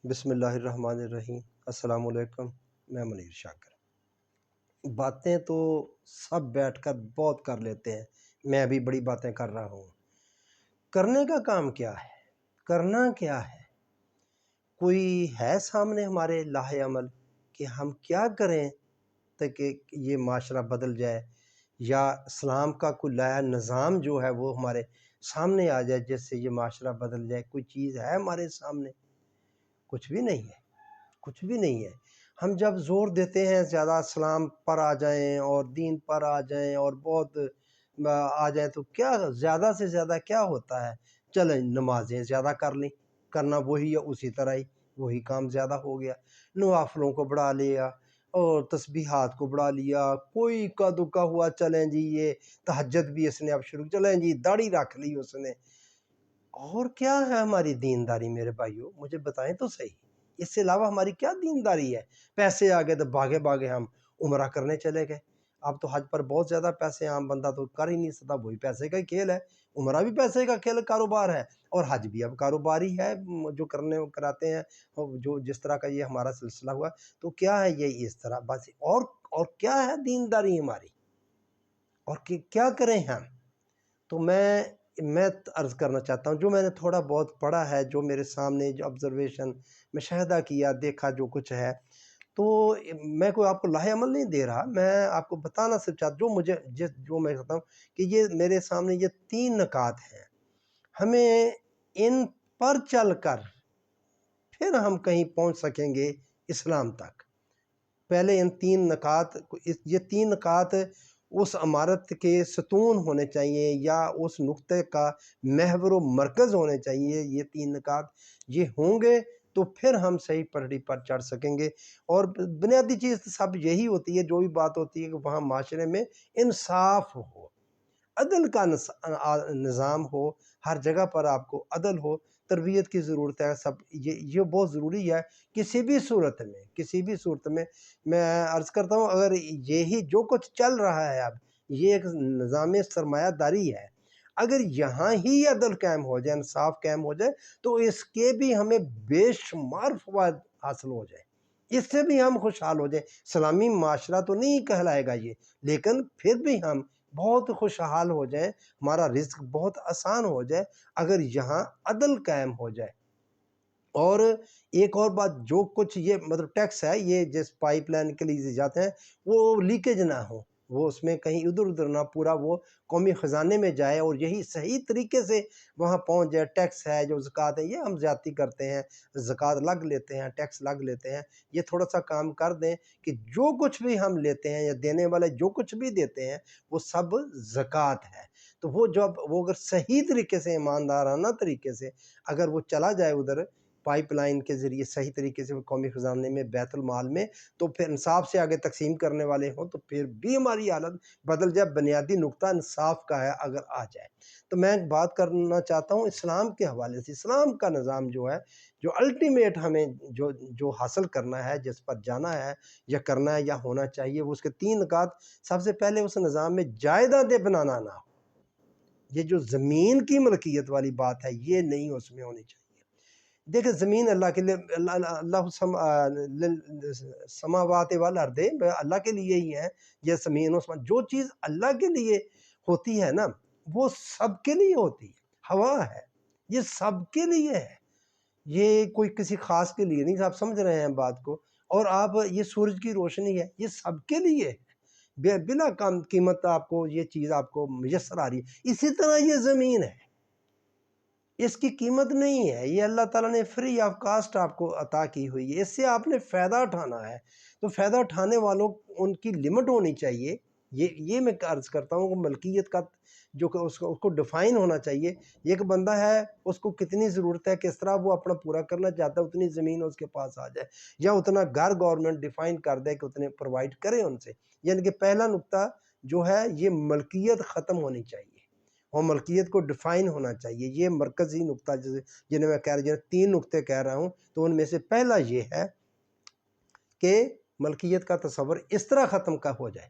بسم اللہ الرحمن الرحیم۔ السلام علیکم، میں منیر شاکر۔ باتیں تو سب بیٹھ کر بہت کر لیتے ہیں، میں بھی بڑی باتیں کر رہا ہوں۔ کرنے کا کام کیا ہے؟ کرنا کیا ہے؟ کوئی ہے سامنے ہمارے لاہ عمل کہ ہم کیا کریں تاکہ یہ معاشرہ بدل جائے، یا اسلام کا کوئی لاہ نظام جو ہے وہ ہمارے سامنے آ جائے جس سے یہ معاشرہ بدل جائے؟ کوئی چیز ہے ہمارے سامنے؟ کچھ بھی نہیں ہے، کچھ بھی نہیں ہے۔ ہم جب زور دیتے ہیں زیادہ اسلام پر آ جائیں اور دین پر آ جائیں اور بہت آ جائیں تو کیا زیادہ سے زیادہ کیا ہوتا ہے؟ چلیں نمازیں زیادہ کر لیں، کرنا وہی ہے، اسی طرح ہی وہی کام زیادہ ہو گیا، نوافلوں کو بڑھا لیا اور تسبیحات کو بڑھا لیا، کوئی کا دکا ہوا چلیں جی یہ تہجد بھی اس نے اب شروع، چلیں جی داڑھی رکھ لی اس نے۔ اور کیا ہے ہماری دینداری میرے بھائیوں؟ مجھے بتائیں تو صحیح، اس سے علاوہ ہماری کیا دینداری ہے؟ پیسے آ گئے تو بھاگے بھاگے ہم عمرہ کرنے چلے گئے۔ اب تو حج پر بہت زیادہ پیسے، عام بندہ تو کر ہی نہیں سکتا، وہی پیسے کا ہی کھیل ہے۔ عمرہ بھی پیسے کا کھیل کاروبار ہے، اور حج بھی اب کاروبار ہی ہے جو کراتے ہیں، جو جس طرح کا یہ ہمارا سلسلہ ہوا۔ تو کیا ہے یہ اس طرح بس؟ اور کیا ہے دینداری ہماری؟ اور کیا کریں ہم؟ تو میں عرض کرنا چاہتا ہوں جو میں نے تھوڑا بہت پڑھا ہے، جو میرے سامنے جو آبزرویشن مشاہدہ کیا، دیکھا جو کچھ ہے، تو میں کوئی آپ کو لاہ عمل نہیں دے رہا، میں آپ کو بتانا صرف چاہتا جو میں کہتا ہوں کہ یہ میرے سامنے یہ 3 نکات ہیں، ہمیں ان پر چل کر پھر ہم کہیں پہنچ سکیں گے اسلام تک۔ پہلے ان 3 نکات، یہ 3 نکات اس عمارت کے ستون ہونے چاہیے یا اس نقطے کا محور و مرکز ہونے چاہیے۔ یہ 3 نکات یہ ہوں گے تو پھر ہم صحیح پٹڑی پر چڑھ سکیں گے۔ اور بنیادی چیز سب یہی ہوتی ہے، جو بھی بات ہوتی ہے کہ وہاں معاشرے میں انصاف ہو، عدل کا نظام ہو، ہر جگہ پر آپ کو عدل ہو۔ تربیت کی ضرورت ہے، سب یہ بہت ضروری ہے کسی بھی صورت میں میں عرض کرتا ہوں، اگر یہی جو کچھ چل رہا ہے اب یہ ایک نظام سرمایہ داری ہے، اگر یہاں ہی عدل قائم ہو جائے، انصاف قائم ہو جائے، تو اس کے بھی ہمیں بے شمار فوائد حاصل ہو جائے، اس سے بھی ہم خوشحال ہو جائیں۔ اسلامی معاشرہ تو نہیں کہلائے گا یہ، لیکن پھر بھی ہم بہت خوشحال ہو جائیں، ہمارا رزق بہت آسان ہو جائے اگر یہاں عدل قائم ہو جائے۔ اور ایک اور بات، جو کچھ یہ مطلب ٹیکس ہے، یہ جس پائپ لائن کے لیے جاتے ہیں وہ لیکیج نہ ہو، وہ اس میں کہیں ادھر نہ پورا وہ قومی خزانے میں جائے اور یہی صحیح طریقے سے وہاں پہنچ جائے۔ ٹیکس ہے، جو زکوٰۃ ہے، یہ ہم زیادتی کرتے ہیں، زکوٰۃ لگ لیتے ہیں، ٹیکس لگ لیتے ہیں، یہ تھوڑا سا کام کر دیں کہ جو کچھ بھی ہم لیتے ہیں یا دینے والے جو کچھ بھی دیتے ہیں وہ سب زکوٰۃ ہے۔ تو وہ اگر صحیح طریقے سے، ایماندارانہ طریقے سے اگر وہ چلا جائے ادھر پائپ لائن کے ذریعے صحیح طریقے سے قومی خزانے میں، بیت المال میں، تو پھر انصاف سے آگے تقسیم کرنے والے ہوں تو پھر بھی ہماری حالت بدل جائے۔ بنیادی نقطہ انصاف کا ہے اگر آ جائے تو میں بات کرنا چاہتا ہوں اسلام کے حوالے سے۔ اسلام کا نظام جو ہے، جو الٹیمیٹ ہمیں جو حاصل کرنا ہے، جس پر جانا ہے یا کرنا ہے یا ہونا چاہیے، وہ اس کے 3 نکات۔ سب سے پہلے اس نظام میں جائیدادیں بنانا نہ ہو، یہ جو زمین کی ملکیت والی بات ہے یہ نہیں اس میں ہونی چاہیے۔ دیکھیں زمین اللہ کے لیے، اللہ سماوات والارض، اللہ کے لیے ہی ہے یہ زمین، جو چیز اللہ کے لیے ہوتی ہے نا وہ سب کے لیے ہوتی ہے۔ ہوا ہے، یہ سب کے لیے ہے، یہ کوئی کسی خاص کے لیے نہیں۔ آپ سمجھ رہے ہیں بات کو؟ اور آپ یہ سورج کی روشنی ہے، یہ سب کے لیے ہے، بلا کم قیمت آپ کو یہ چیز آپ کو میسر آ رہی ہے۔ اسی طرح یہ زمین ہے، اس کی قیمت نہیں ہے، یہ اللہ تعالیٰ نے فری آف کاسٹ آپ کو عطا کی ہوئی ہے، اس سے آپ نے فائدہ اٹھانا ہے۔ تو فائدہ اٹھانے والوں ان کی لمٹ ہونی چاہیے۔ یہ میں عرض کرتا ہوں کہ ملکیت کا جو کہ اس کو ڈیفائن ہونا چاہیے۔ ایک بندہ ہے، اس کو کتنی ضرورت ہے، کس طرح وہ اپنا پورا کرنا چاہتا ہے، اتنی زمین اس کے پاس آ جائے، یا اتنا گھر گورنمنٹ ڈیفائن کر دے کہ اتنے پرووائڈ کرے ان سے۔ یعنی کہ پہلا نقطہ جو ہے یہ ملکیت ختم ہونی چاہیے اور ملکیت کو ڈیفائن ہونا چاہیے۔ یہ مرکزی نقطہ جنہیں میں کہہ رہا ہوں، 3 نقطے کہہ رہا ہوں، تو ان میں سے پہلا یہ ہے کہ ملکیت کا تصور اس طرح ختم ہو جائے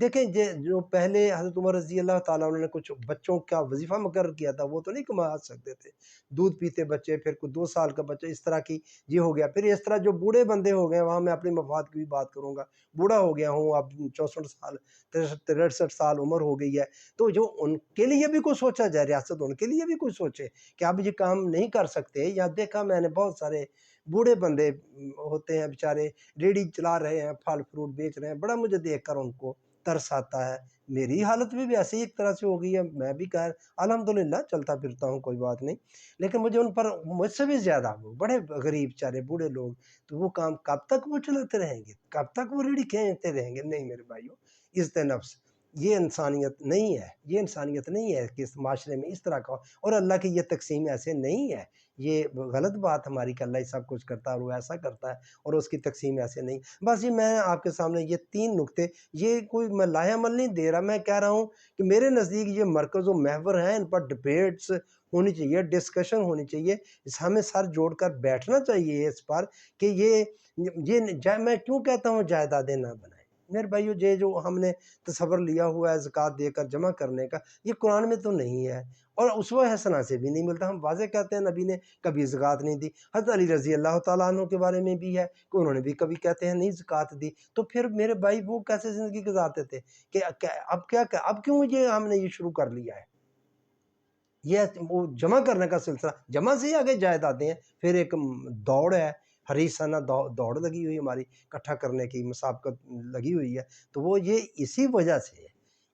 دیکھیں جو پہلے حضرت عمر رضی اللہ تعالیٰ عنہ نے کچھ بچوں کا وظیفہ مقرر کیا تھا، وہ تو نہیں کما سکتے تھے، دودھ پیتے بچے، پھر کوئی 2 سال کا بچہ، اس طرح کی یہ ہو گیا۔ پھر اس طرح جو بوڑھے بندے ہو گئے، وہاں میں اپنی مفاد کی بھی بات کروں گا، بوڑھا ہو گیا ہوں، اب 64 سال 63 سال عمر ہو گئی ہے، تو جو ان کے لیے بھی کوئی سوچا جائے، ریاست ان کے لیے بھی کوئی سوچے کہ اب یہ کام نہیں کر سکتے۔ یا دیکھا میں نے بہت سارے بوڑھے بندے ہوتے ہیں بیچارے، ریڑھی چلا رہے ہیں، پھل فروٹ بیچ رہے ہیں، بڑا مجھے دیکھ کر ان کو ترس آتا ہے۔ میری حالت بھی ایسے ہی ایک طرح سے ہو گئی ہے، میں بھی خیر الحمدللہ چلتا پھرتا ہوں، کوئی بات نہیں، لیکن مجھے ان پر مجھ سے بھی زیادہ وہ بڑے غریب چارے بوڑھے لوگ، تو وہ کام کب تک وہ چلاتے رہیں گے، کب تک وہ ریڑھی کھینچتے رہیں گے؟ نہیں میرے بھائیو، عزت نفس، یہ انسانیت نہیں ہے، یہ انسانیت نہیں ہے کہ اس معاشرے میں اس طرح کا ہو۔ اور اللہ کی یہ تقسیم ایسے نہیں ہے، یہ غلط بات ہماری کہ اللہ ہی سب کچھ کرتا ہے اور وہ ایسا کرتا ہے، اور اس کی تقسیم ایسے نہیں۔ بس یہ میں آپ کے سامنے یہ 3 نکتے، یہ کوئی میں لاہے عمل نہیں دے رہا، میں کہہ رہا ہوں کہ میرے نزدیک یہ مرکز و محور ہیں، ان پر ڈبیٹس ہونی چاہیے، ڈسکشن ہونی چاہیے، ہمیں سر جوڑ کر بیٹھنا چاہیے اس پر کہ میں کیوں کہتا ہوں جائیدادیں نہ بنائیں میرے بھائیو۔ یہ جو ہم نے تصور لیا ہوا ہے زکوٰۃ دے کر جمع کرنے کا، یہ قرآن میں تو نہیں ہے، اور اسوہ حسنہ سے بھی نہیں ملتا۔ ہم واضح کہتے ہیں نبی نے کبھی زکوٰۃ نہیں دی، حضرت علی رضی اللہ تعالیٰ عنہ کے بارے میں بھی ہے کہ انہوں نے بھی کبھی کہتے ہیں نہیں زکوٰۃ دی۔ تو پھر میرے بھائی وہ کیسے زندگی گزارتے تھے کہ اب کیوں یہ ہم نے یہ شروع کر لیا ہے؟ یہ وہ جمع کرنے کا سلسلہ، جمع سے ہی آگے جائیدادیں ہیں، پھر ایک دوڑ ہے، حریصانہ دوڑ لگی ہوئی ہماری اکٹھا کرنے کی، مسابقت لگی ہوئی ہے، تو وہ یہ اسی وجہ سے ہے۔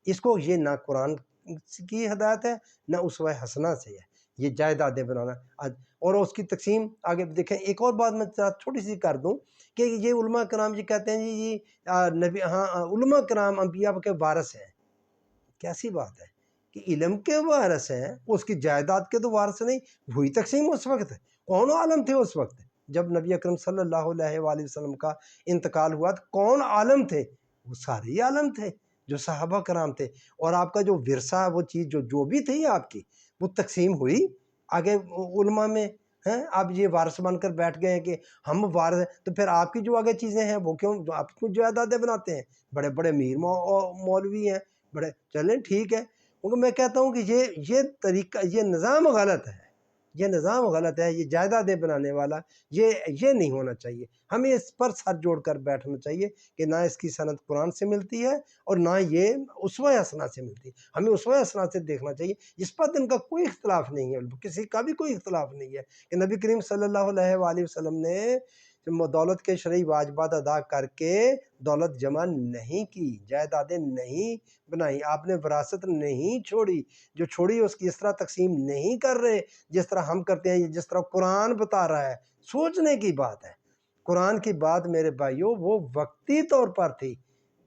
اس کو یہ نہ قرآن کی ہدایت ہے نہ اسوہ حسنہ سے ہے، یہ جائیدادیں بنانا۔ اور اس کی تقسیم آگے دیکھیں، ایک اور بات میں چھوٹی سی کر دوں کہ یہ علماء کرام یہ کہتے ہیں جی نبی، ہاں علماء کرام انبیاء کے وارث ہیں، کیسی بات ہے کہ علم کے وارث ہیں، اس کی جائیداد کے تو وارث نہیں ہوئی۔ تقسیم اس وقت ہے، کون عالم تھے اس وقت جب نبی اکرم صلی اللہ علیہ وآلہ وسلم کا انتقال ہوا؟ تو کون عالم تھے؟ وہ سارے ہی عالم تھے جو صحابہ کرام تھے، اور آپ کا جو ورثہ، وہ چیز جو بھی تھی آپ کی، وہ تقسیم ہوئی آگے علماء میں ہیں۔ آپ یہ وارث بن کر بیٹھ گئے ہیں کہ ہم وارث ہیں، تو پھر آپ کی جو آگے چیزیں ہیں وہ کیوں آپ کو جائیدادیں بناتے ہیں؟ بڑے بڑے میر مولوی ہیں، بڑے، چلیں ٹھیک ہے، کیونکہ میں کہتا ہوں کہ یہ طریقہ، یہ نظام غلط ہے، یہ نظام غلط ہے، یہ جائیدادیں بنانے والا یہ نہیں ہونا چاہیے۔ ہمیں اس پر سر جوڑ کر بیٹھنا چاہیے کہ نہ اس کی سند قرآن سے ملتی ہے اور نہ یہ اسوہ حسنہ سے ملتی ہے۔ ہمیں اسوہ حسنہ سے دیکھنا چاہیے، اس پر ان کا کوئی اختلاف نہیں ہے، کسی کا بھی کوئی اختلاف نہیں ہے کہ نبی کریم صلی اللہ علیہ وآلہ وسلم نے دولت کے شرعی واجبات ادا کر کے دولت جمع نہیں کی، جائیدادیں نہیں بنائی، آپ نے وراثت نہیں چھوڑی، جو چھوڑی اس کی اس طرح تقسیم نہیں کر رہے جس طرح ہم کرتے ہیں، جس طرح قرآن بتا رہا ہے۔ سوچنے کی بات ہے، قرآن کی بات میرے بھائیوں وہ وقتی طور پر تھی۔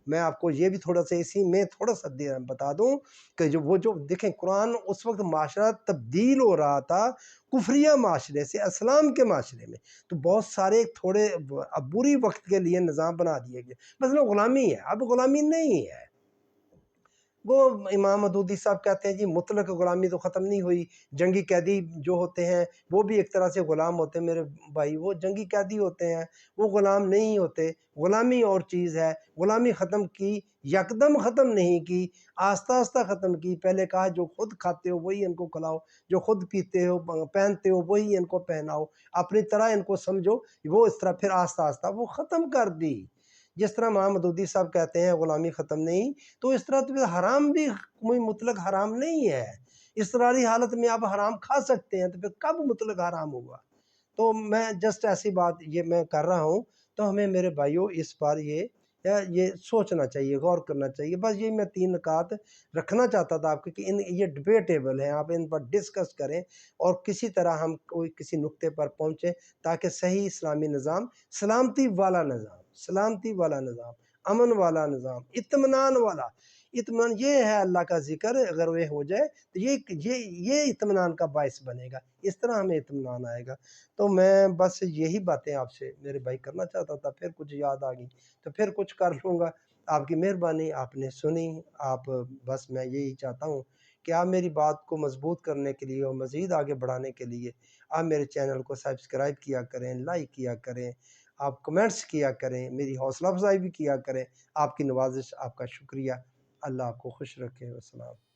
میں آپ کو یہ بھی تھوڑا سا اسی میں تھوڑا سا بتا دوں کہ جو دیکھیں، قرآن اس وقت معاشرہ تبدیل ہو رہا تھا کفریہ معاشرے سے اسلام کے معاشرے میں، تو بہت سارے تھوڑے عبوری وقت کے لیے نظام بنا دیے گئے، مثلا غلامی ہے، اب غلامی نہیں ہے۔ وہ امام مودودی صاحب کہتے ہیں جی مطلق غلامی تو ختم نہیں ہوئی، جنگی قیدی جو ہوتے ہیں وہ بھی ایک طرح سے غلام ہوتے ہیں میرے بھائی، وہ جنگی قیدی ہوتے ہیں، وہ غلام نہیں ہوتے۔ غلامی اور چیز ہے، غلامی ختم کی، یکدم ختم نہیں کی، آہستہ آہستہ ختم کی۔ پہلے کہا جو خود کھاتے ہو وہی ان کو کھلاؤ، جو خود پیتے ہو پہنتے ہو وہی ان کو پہناؤ، اپنی طرح ان کو سمجھو، وہ اس طرح پھر آہستہ آہستہ وہ ختم کر دی۔ جس طرح امام مودودی صاحب کہتے ہیں غلامی ختم نہیں، تو اس طرح تو پھر حرام بھی کوئی مطلق حرام نہیں ہے۔ اضطراری حالت میں آپ حرام کھا سکتے ہیں، تو پھر کب مطلق حرام ہوا؟ تو میں جسٹ ایسی بات یہ میں کر رہا ہوں، تو ہمیں میرے بھائیوں اس بار یہ سوچنا چاہیے، غور کرنا چاہیے۔ بس یہ میں 3 نکات رکھنا چاہتا تھا آپ کے کہ یہ ڈبیٹیبل ہیں، آپ ان پر ڈسکس کریں اور کسی طرح ہم کسی نقطے پر پہنچیں تاکہ صحیح اسلامی نظام، سلامتی والا نظام، سلامتی والا نظام، امن والا نظام، اطمینان والا، اطمینان یہ ہے اللہ کا ذکر، اگر وہ ہو جائے تو یہ اطمینان کا باعث بنے گا، اس طرح ہمیں اطمینان آئے گا۔ تو میں بس یہی باتیں آپ سے میرے بھائی کرنا چاہتا تھا، پھر کچھ یاد آ گئی تو پھر کچھ کر لوں گا۔ آپ کی مہربانی، آپ نے سنی، بس میں یہی چاہتا ہوں کہ آپ میری بات کو مضبوط کرنے کے لیے اور مزید آگے بڑھانے کے لیے آپ میرے چینل کو سبسکرائب کیا کریں، لائک کیا کریں، آپ کمنٹس کیا کریں، میری حوصلہ افزائی بھی کیا کریں۔ آپ کی نوازش، آپ کا شکریہ۔ اللہ آپ کو خوش رکھے۔ والسلام۔